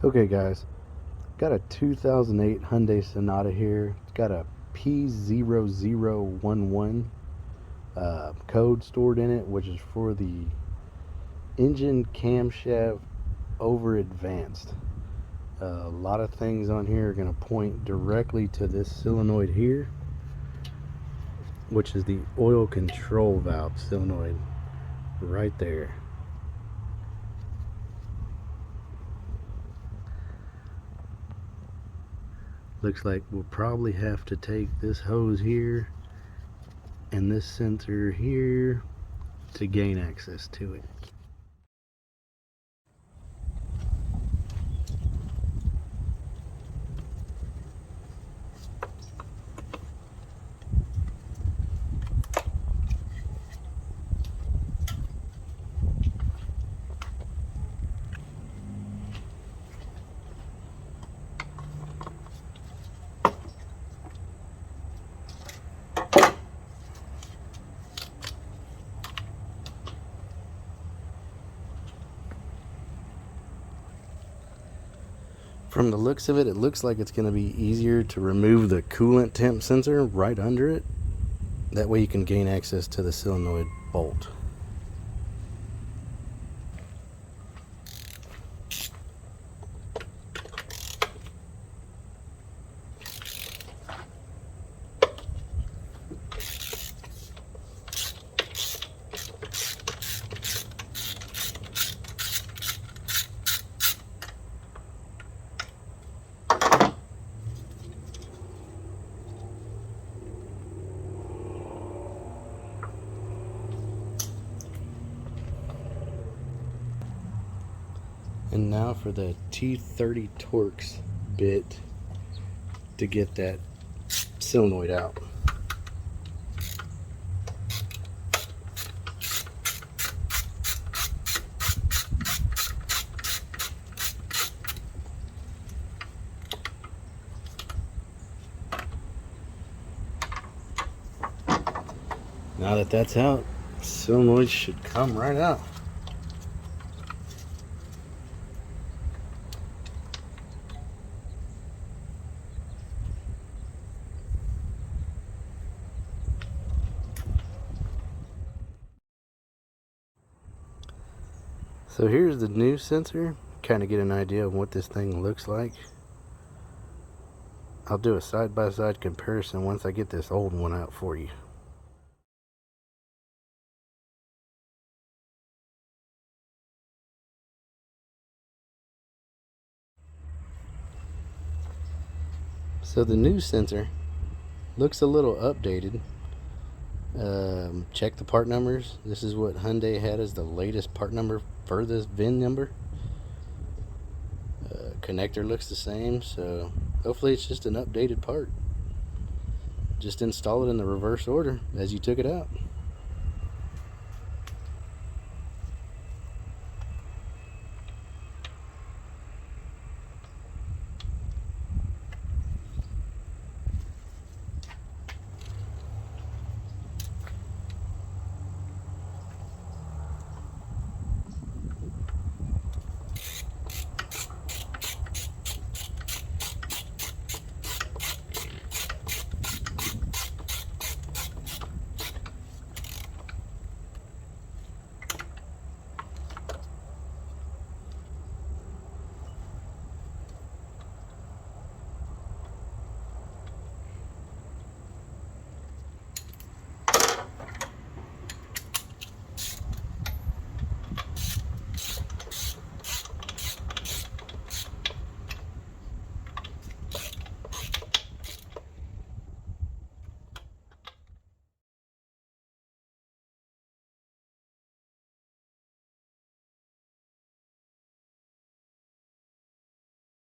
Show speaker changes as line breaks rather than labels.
Okay guys, got a 2008 Hyundai Sonata here. It's got a P0011 code stored in it, which is for the engine camshaft over advanced. A lot of things on here are going to point directly to this solenoid here, which is the oil control valve solenoid right there. Looks like we'll probably have to take this hose here and this sensor here to gain access to it. From the looks of it, it looks like it's going to be easier to remove the coolant temp sensor right under it. That way you can gain access to the solenoid bolt. And now for the T30 Torx bit to get that solenoid out. Now that that's out, solenoid should come right out. So here's the new sensor, kind of get an idea of what this thing looks like. I'll do a side-by-side comparison once I get this old one out for you. So the new sensor looks a little updated. Check the part numbers. This is what Hyundai had as the latest part number for this VIN number. Connector looks the same, so hopefully it's just an updated part. Just install it in the reverse order as you took it out.